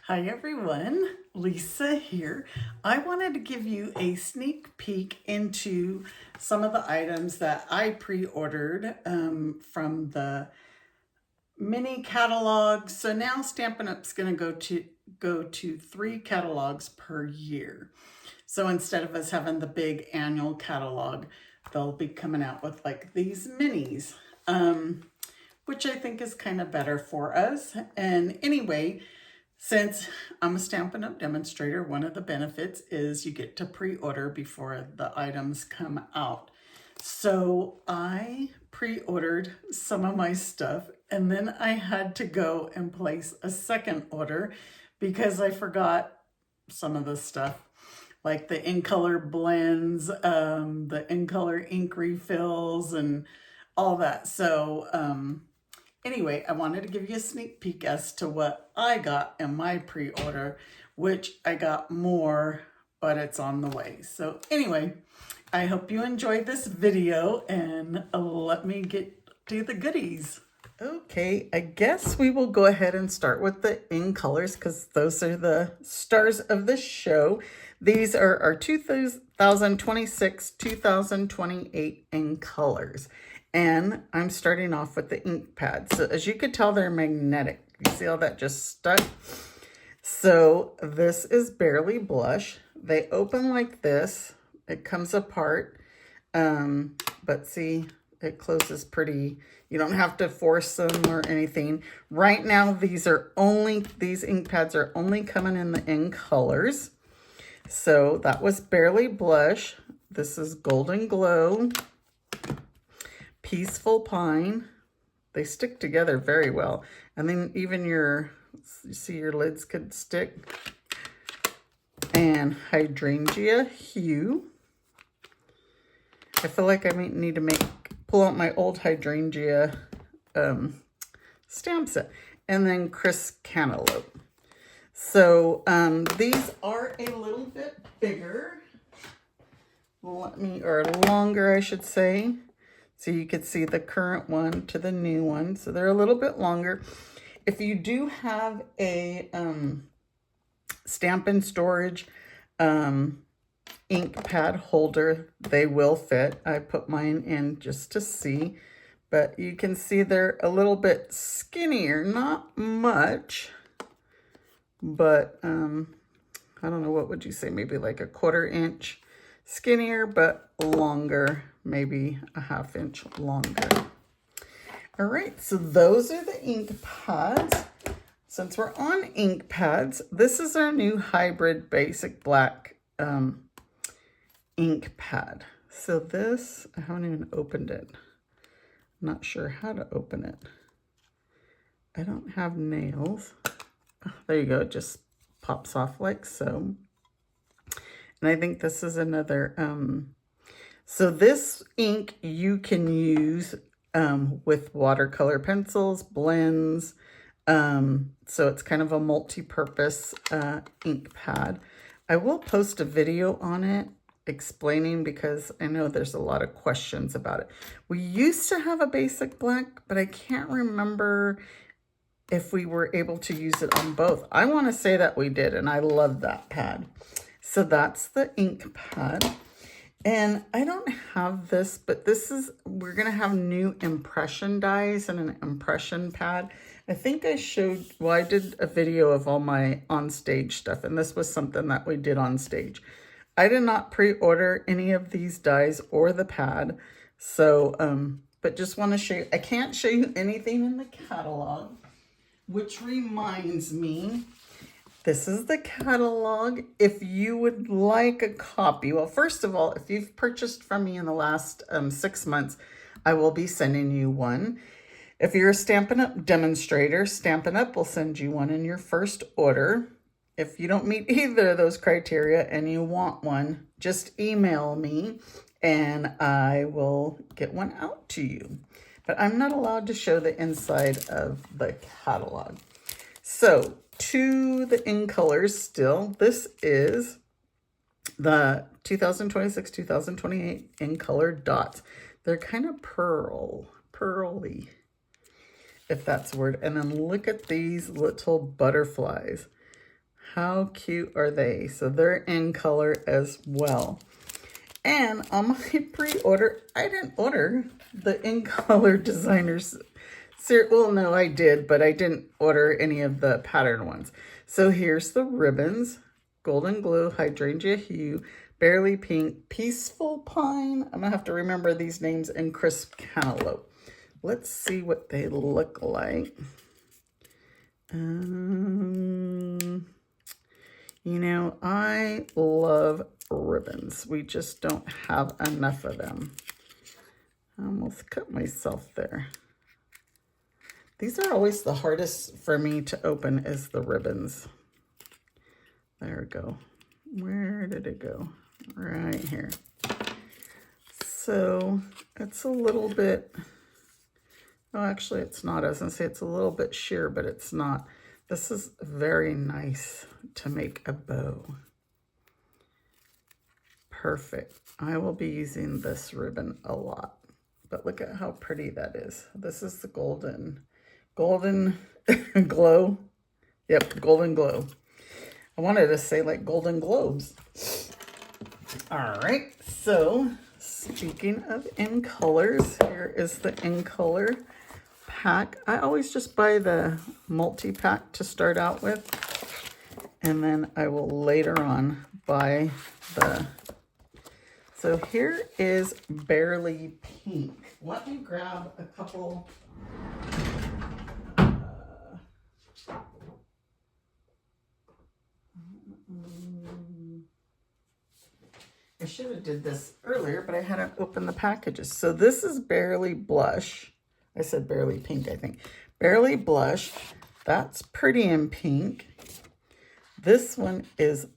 Hi everyone, Lisa here. I wanted to give you a sneak peek into some of the items that I pre-ordered from the mini catalog. So now Stampin' Up's going to go to 3 catalogs per year. So instead of us having the big annual catalog, they'll be coming out with like these minis, which I think is kind of better for us. And anyway, since I'm a Stampin' Up! Demonstrator, one of the benefits is you get to pre-order before the items come out. So I pre-ordered some of my stuff, and then I had to go and place a second order because I forgot some of the stuff, like the in-color blends, the in-color ink refills, and all that. So anyway, I wanted to give you a sneak peek as to what I got in my pre-order, which I got more, but it's on the way. So anyway, I hope you enjoyed this video, and let me get to the goodies. Okay, I guess we will go ahead and start with the in colors because those are the stars of the show. These are our 2026-2028 in colors. And I'm starting off with the ink pads. So as you could tell, they're magnetic. You see how that just stuck? So this is Barely Blush. They open like this. It comes apart. But see, it closes pretty. You don't have to force them or anything. Right now, these ink pads are only coming in the in colors. So that was Barely Blush. This is Golden Glow. Peaceful Pine. They stick together very well. And then even you see your lids could stick. And Hydrangea Hue. I feel like I might need to pull out my old Hydrangea stamp set. And then Crisp Cantaloupe. So these are a little bit bigger. Or longer, I should say. So you could see the current one to the new one. So they're a little bit longer. If you do have a Stampin' Storage ink pad holder, they will fit. I put mine in just to see. But you can see they're a little bit skinnier. Not much. But I don't know, what would you say? Maybe like a 1/4 inch skinnier, but longer. Maybe a 1/2 inch longer. All right, so those are the ink pads. Since we're on ink pads, this is our new hybrid basic black ink pad. So this, I haven't even opened it. I'm not sure how to open it. I don't have nails. Oh, there you go, it just pops off like so. And I think this is another, so this ink you can use with watercolor pencils, blends. So it's kind of a multi-purpose ink pad. I will post a video on it explaining because I know there's a lot of questions about it. We used to have a basic black, but I can't remember if we were able to use it on both. I want to say that we did, and I love that pad. So that's the ink pad. And I don't have this, but we're going to have new impression dies and an impression pad. I think I did a video of all my on-stage stuff, and this was something that we did on stage. I did not pre-order any of these dies or the pad, so, but just want to show you, I can't show you anything in the catalog, which reminds me, this is the catalog. If you would like a copy, well, first of all, if you've purchased from me in the last 6 months, I will be sending you one. If you're a Stampin' Up! Demonstrator, Stampin' Up! Will send you one in your first order. If you don't meet either of those criteria and you want one, just email me and I will get one out to you. But I'm not allowed to show the inside of the catalog. So, to the in colors still, this is the 2026-2028 in color dots. They're kind of pearly, if that's a word. And then look at these little butterflies. How cute are they? So they're in color as well. And on my pre-order, I didn't order the in color designers. Well, no, I did, but I didn't order any of the pattern ones. So here's the ribbons: golden glow, hydrangea hue, barely pink, peaceful pine. I'm gonna have to remember these names, and crisp cantaloupe. Let's see what they look like. You know, I love ribbons. We just don't have enough of them. I almost cut myself there. These are always the hardest for me to open, is the ribbons. There we go. Where did it go? Right here. So it's a little bit, oh, actually it's not. I was gonna say it's a little bit sheer, but it's not. This is very nice to make a bow. Perfect. I will be using this ribbon a lot, but look at how pretty that is. This is the golden glow. Yep, golden glow. I wanted to say like golden globes. All right, so speaking of in colors, here is the in color pack. I always just buy the multi-pack to start out with, and then I will later on buy the, so here is Barely Pink. Let me grab a couple. I should have did this earlier, but I hadn't opened the packages. So this is Barely Blush. I said Barely Pink, I think. Barely Blush. That's pretty in pink. This one is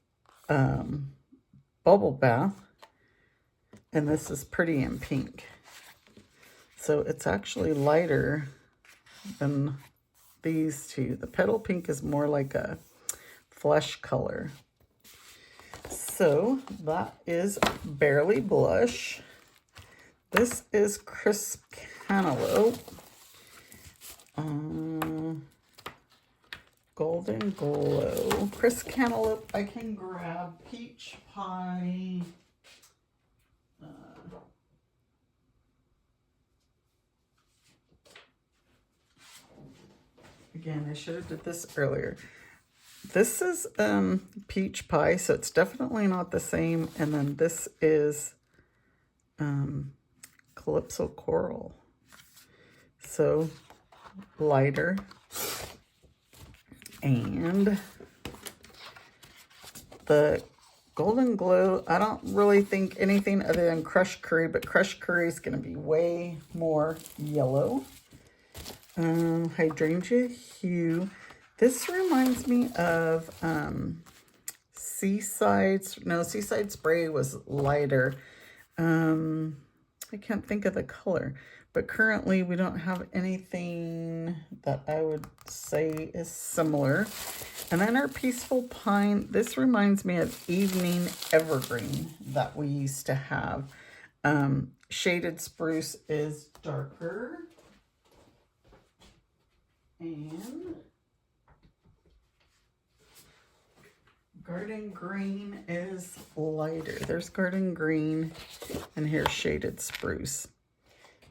Bubble Bath. And this is pretty in pink. So it's actually lighter than these two. The Petal Pink is more like a flesh color. So that is Barely Blush. This is Crisp Cantaloupe. Golden Glow. Crisp Cantaloupe, I can grab Peach Pie. Again, I should have did this earlier. This is Peach Pie, so it's definitely not the same. And then this is Calypso Coral. So lighter. And the Golden Glow, I don't really think anything other than Crushed Curry, but Crushed Curry is going to be way more yellow. Hydrangea Hue. This reminds me of Seaside Spray was lighter. I can't think of the color, but currently we don't have anything that I would say is similar. And then our Peaceful Pine, this reminds me of Evening Evergreen that we used to have. Shaded Spruce is darker. And Garden Green is lighter. There's Garden Green, and here's Shaded Spruce.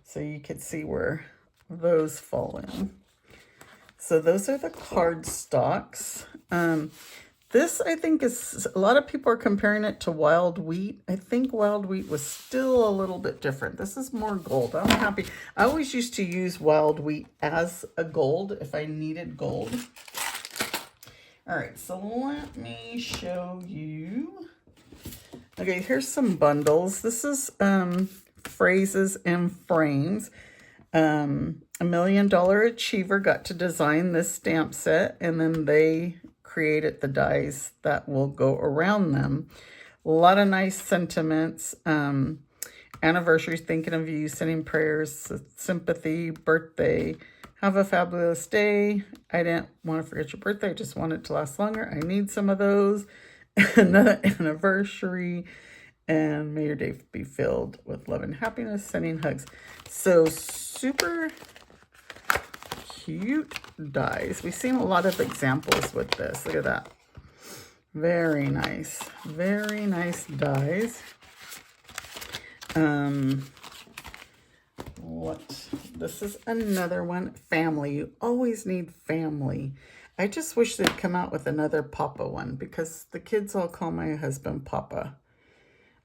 So you can see where those fall in. So those are the card stocks. This, I think, is, a lot of people are comparing it to Wild Wheat. I think Wild Wheat was still a little bit different. This is more gold. I'm happy. I always used to use Wild Wheat as a gold if I needed gold. All right, so let me show you. Okay, here's some bundles. This is Phrases and Frames. $1 Million Achiever got to design this stamp set, and then they created the dies that will go around them. A lot of nice sentiments. Anniversaries, thinking of you, sending prayers, sympathy, birthday, have a fabulous day. I didn't want to forget your birthday. I just want it to last longer. I need some of those. Another anniversary. And may your day be filled with love and happiness. Sending hugs. So super cute dies. We've seen a lot of examples with this. Look at that. Very nice. Very nice dies. This is another one. Family. You always need family. I just wish they'd come out with another Papa one, because the kids all call my husband Papa.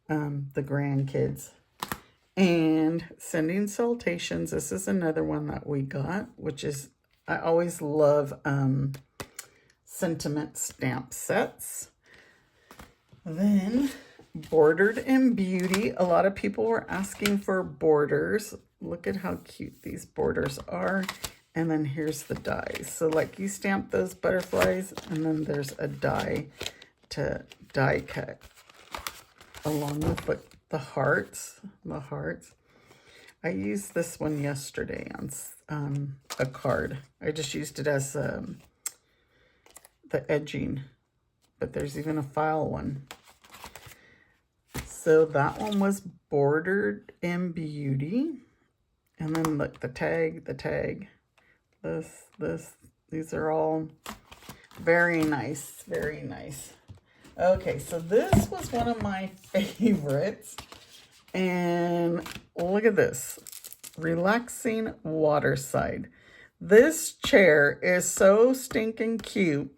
The grandkids. And sending salutations. This is another one that we got, which is, I always love sentiment stamp sets. Then Bordered in Beauty. A lot of people were asking for borders. Look at how cute these borders are. And then here's the dies. So like you stamp those butterflies, and then there's a die to die cut along with the hearts. The hearts. I used this one yesterday on a card. I just used it as the edging, but there's even a file one. So that one was Bordered in Beauty. And then look, the tag, these are all very nice, very nice. Okay, so this was one of my favorites. And look at this, Relaxing Waterside. This chair is so stinking cute.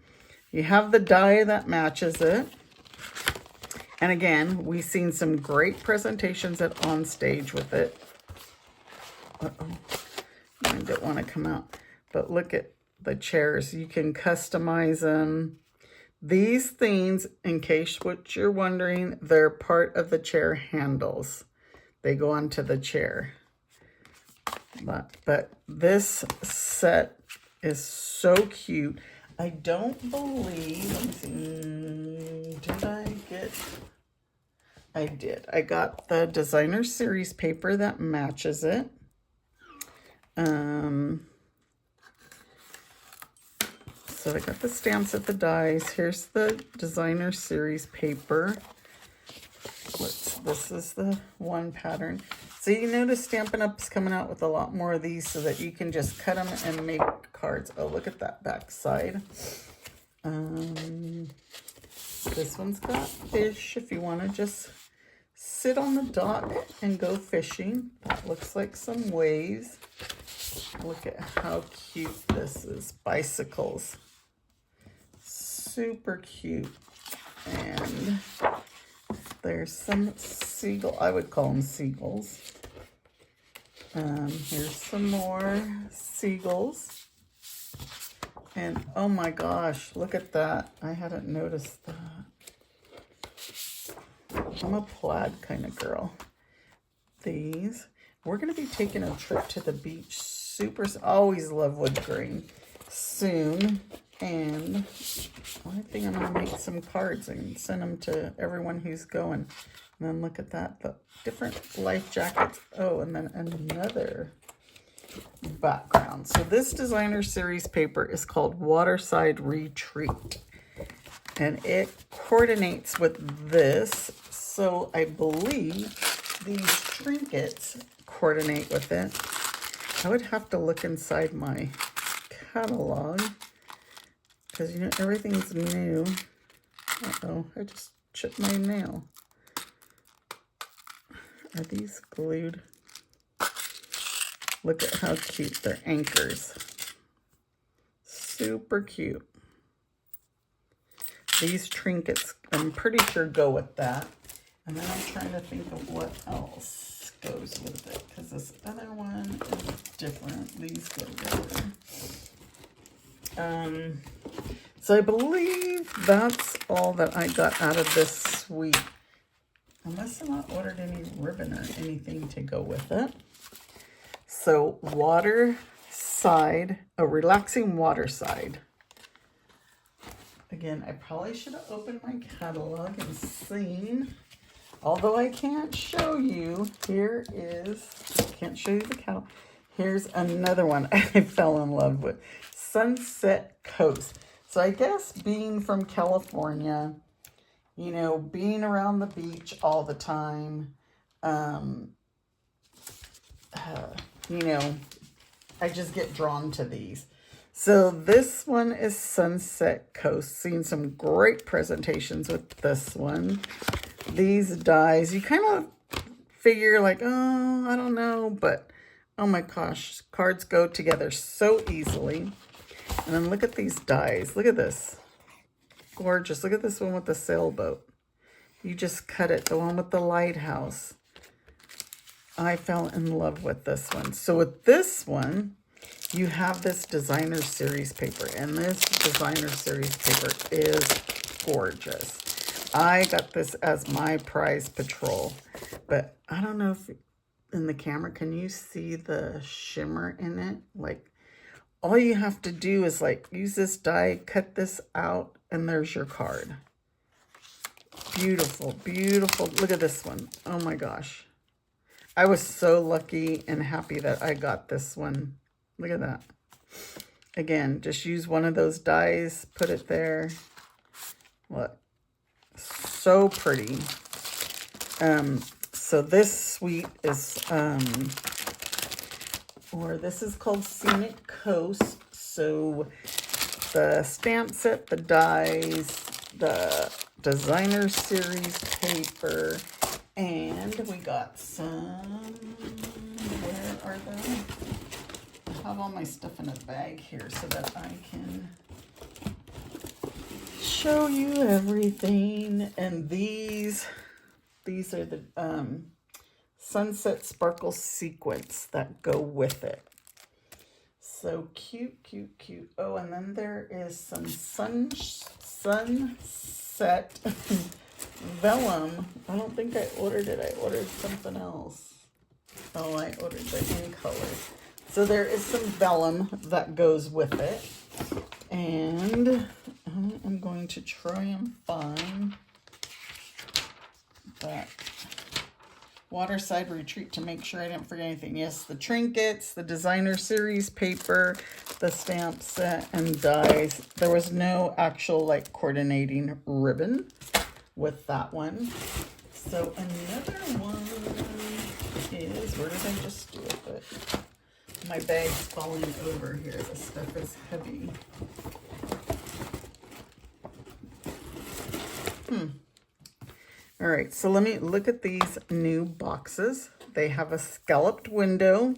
You have the die that matches it. And again, we've seen some great presentations at On Stage with it. Uh-oh, I don't want to come out. But look at the chairs. You can customize them. These things, in case what you're wondering, they're part of the chair handles. They go onto the chair. But this set is so cute. I don't believe, let me see, did I get, I did. I got the designer series paper that matches it. So I got the stamps at the dies. Here's the designer series paper. This is the one pattern. So you notice Stampin' Up's coming out with a lot more of these so that you can just cut them and make cards. Oh, look at that back side. This one's got fish if you want to just sit on the dock and go fishing. That looks like some waves. Look at how cute this is. Bicycles. Super cute. And there's some seagull. I would call them seagulls. Here's some more seagulls. And oh my gosh, look at that. I hadn't noticed that. I'm a plaid kind of girl. These. We're going to be taking a trip to the beach. Always love wood grain. Soon. And I think I'm going to make some cards and send them to everyone who's going. And then look at that. The different life jackets. Oh, and then another background. So this designer series paper is called Waterside Retreat. And it coordinates with this. So I believe these trinkets coordinate with it. I would have to look inside my catalog because, you know, everything's new. Uh-oh, I just chipped my nail. Are these glued? Look at how cute. They're anchors. Super cute. These trinkets, I'm pretty sure, go with that. And then I'm trying to think of what else goes with it, because this other one is different. These go together. So I believe that's all that I got out of this suite. Unless I'm not ordered any ribbon or anything to go with it. So Waterside, a Relaxing Waterside. Again, I probably should have opened my catalog and seen. Although I can't show you, here is, I can't show you the catalog. Here's another one I fell in love with. Sunset Coast. So I guess being from California, you know, being around the beach all the time, you know, I just get drawn to these. So this one is Sunset Coast. Seen some great presentations with this one. These dies, you kind of figure like, oh, I don't know, but oh my gosh, cards go together so easily. And then look at these dies. Look at this. Gorgeous. Look at this one with the sailboat. You just cut it. The one with the lighthouse. I fell in love with this one. So with this one, you have this designer series paper. And this designer series paper is gorgeous. I got this as my prize patrol. But I don't know if in the camera, can you see the shimmer in it? Like, all you have to do is like use this die, cut this out, and there's your card. Beautiful, beautiful. Look at this one. Oh my gosh. I was so lucky and happy that I got this one. Look at that. Again, just use one of those dies, put it there. Look, so pretty. So this suite is, this is called Scenic Coast. So the stamp set, the dies, the designer series paper, and we got some, where are they? I have all my stuff in a bag here so that I can show you everything. And these are the Sunset Sparkle sequins that go with it. So cute, cute, cute. Oh, and then there is some sunset vellum. I don't think I ordered it. I ordered something else. Oh, I ordered the in color. So there is some vellum that goes with it. And I'm going to try and find that Waterside Retreat to make sure I didn't forget anything. Yes, the trinkets, the designer series paper, the stamp set, and dies. There was no actual like coordinating ribbon with that one. So another one is, where did I just do it? But my bag's falling over here. The stuff is heavy. All right, so let me look at these new boxes. They have a scalloped window.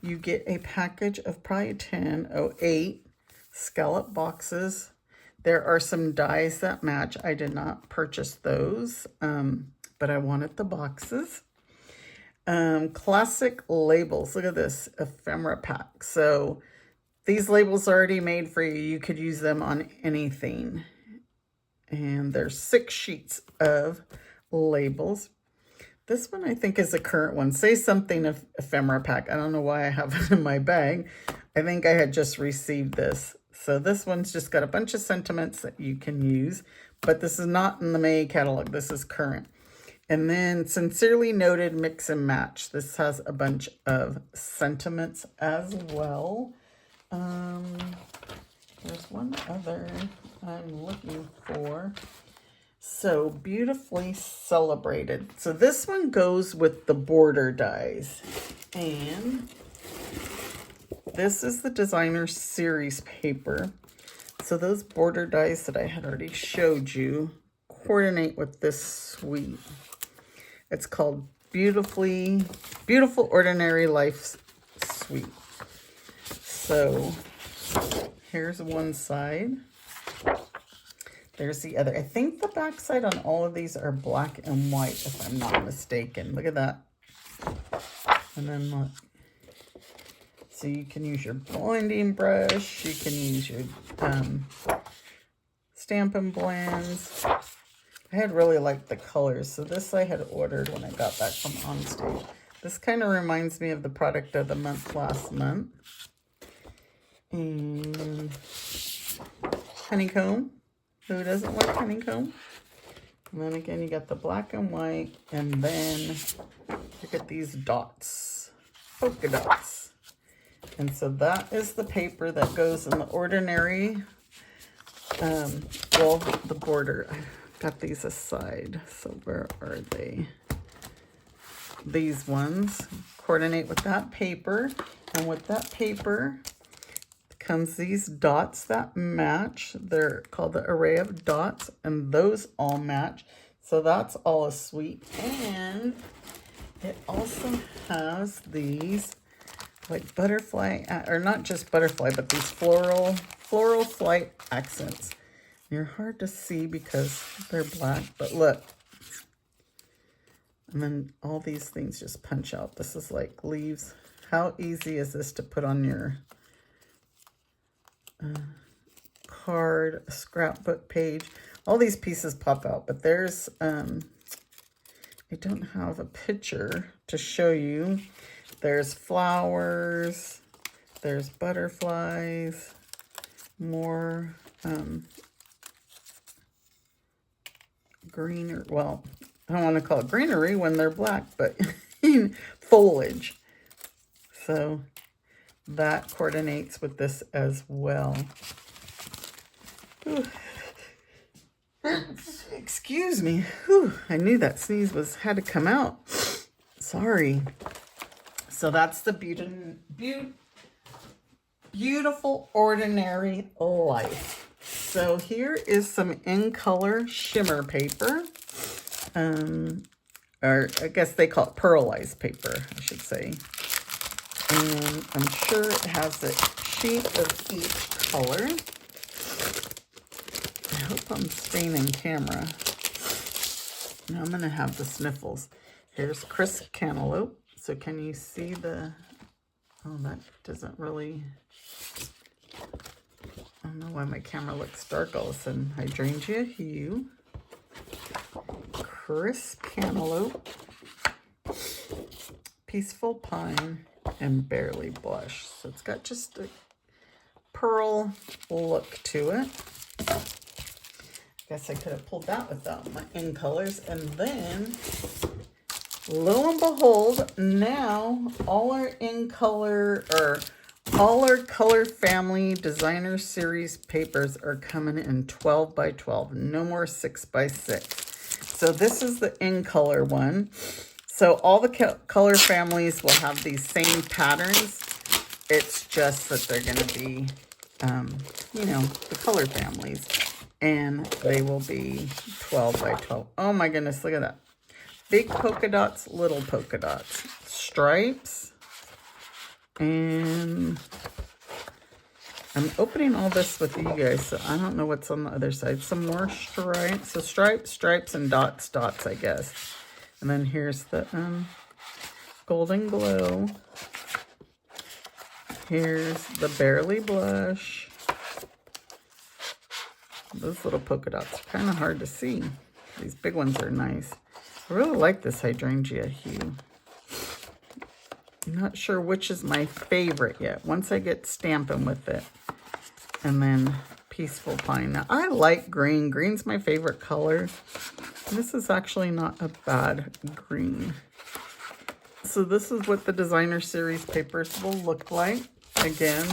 You get a package of probably 8 scallop boxes. There are some dies that match. I did not purchase those, but I wanted the boxes. Classic labels. Look at this, ephemera pack. So these labels are already made for you. You could use them on anything. And there's 6 sheets of labels. This one I think is a current one. Say something of ephemera pack. I don't know why I have it in my bag. I think I had just received this. So this one's just got a bunch of sentiments that you can use, but this is not in the May catalog. This is current. And then Sincerely Noted Mix and Match. This has a bunch of sentiments as well. There's one other I'm looking for. So Beautifully Celebrated. So this one goes with the border dies. And this is the designer series paper. So those border dies that I had already showed you coordinate with this suite. It's called Beautiful Ordinary Life Suite. So here's one side. There's the other. I think the back side on all of these are black and white, if I'm not mistaken. Look at that. And then look. So you can use your blending brush. You can use your Stampin' Blends. I had really liked the colors. So this I had ordered when I got back from Onstage. This kind of reminds me of the product of the month last month. And honeycomb. Who doesn't like honeycomb? And then again, you got the black and white. And then look at these dots. Polka dots. And so that is the paper that goes in the ordinary, well, the border. I got these aside. So where are they? These ones coordinate with that paper. And with that paper comes these dots that match. They're called the array of dots, and those all match. So that's all a sweet. And it also has these like butterfly, or not just butterfly, but these floral flight accents. They're hard to see because they're black, but look. And then all these things just punch out. This is like leaves. How easy is this to put on your card, a scrapbook page? All these pieces pop out, but there's, I don't have a picture to show you. There's flowers, there's butterflies, more greener, well, I don't want to call it greenery when they're black, but foliage. So that coordinates with this as well. Ooh. Excuse me. Whew. I knew that sneeze had to come out. Sorry. So that's the beautiful ordinary life. So here is some in color shimmer paper. Or I guess they call it pearlized paper, I should say. And I'm sure it has a sheet of each color. I hope I'm staying in camera. Now I'm going to have the sniffles. Here's crisp cantaloupe. So can you see the... Oh, that doesn't really... I don't know why my camera looks dark all of a sudden. Hydrangea hue. Crisp cantaloupe. Peaceful pine. And barely blush. So it's got just a pearl look to it. I guess I could have pulled that without my in colors. And then, lo and behold, now all our in color, or all our color family designer series papers are coming in 12 by 12. No more 6 by 6. So this is the in color one. So all the color families will have these same patterns. It's just that they're going to be, you know, the color families. And they will be 12 by 12. Oh my goodness, look at that. Big polka dots, little polka dots. Stripes. And I'm opening all this with you guys, so I don't know what's on the other side. Some more stripes. So stripes, and dots, I guess. And then here's the Golden Glow. Here's the Barely Blush. Those little polka dots are kind of hard to see. These big ones are nice. I really like this hydrangea hue. I'm not sure which is my favorite yet. Once I get stamping with it. And then Peaceful Pine. Now, I like green. Green's my favorite color. This is actually not a bad green. So this is what the designer series papers will look like. Again,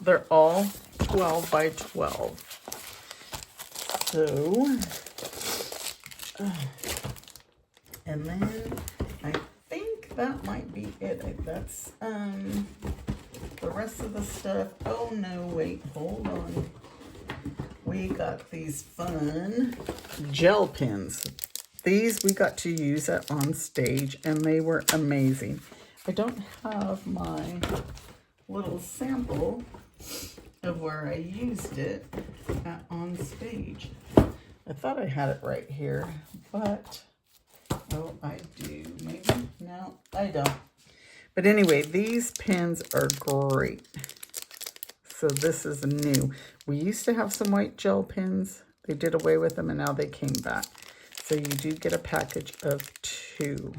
they're all 12 by 12. So, and then I think that might be it. That's the rest of the stuff. Oh no, wait, hold on. We got these fun gel pens. These we got to use on stage, and they were amazing. I don't have my little sample of where I used it on stage. I thought I had it right here, but, oh, I do. Maybe? No, I don't. But anyway, these pens are great. So this is new. We used to have some white gel pens. They did away with them, and now they came back. So you do get a package of 2.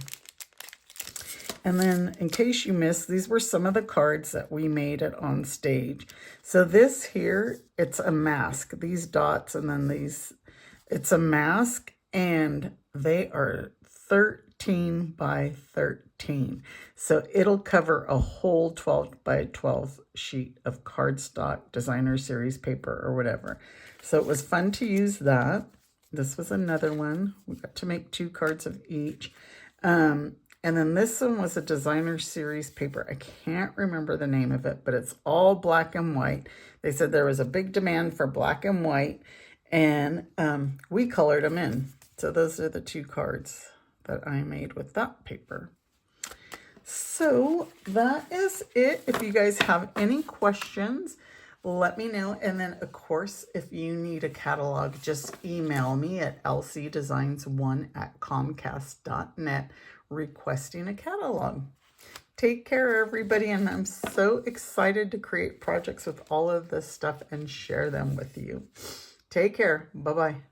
And then, in case you missed, these were some of the cards that we made it on stage. So this here, it's a mask. These dots and then these, it's a mask, and they are 13 by 13. So it'll cover a whole 12 by 12 sheet of cardstock designer series paper or whatever. So it was fun to use that. This was another one. We got to make 2 cards of each. And then this one was a designer series paper. I can't remember the name of it, but it's all black and white. They said there was a big demand for black and white, and we colored them in. So those are the 2 cards that I made with that paper. So that is it. If you guys have any questions, let me know. And then, of course, if you need a catalog, just email me at lcdesigns1@comcast.net requesting a catalog. Take care, everybody, and I'm so excited to create projects with all of this stuff and share them with you. Take care. Bye-bye.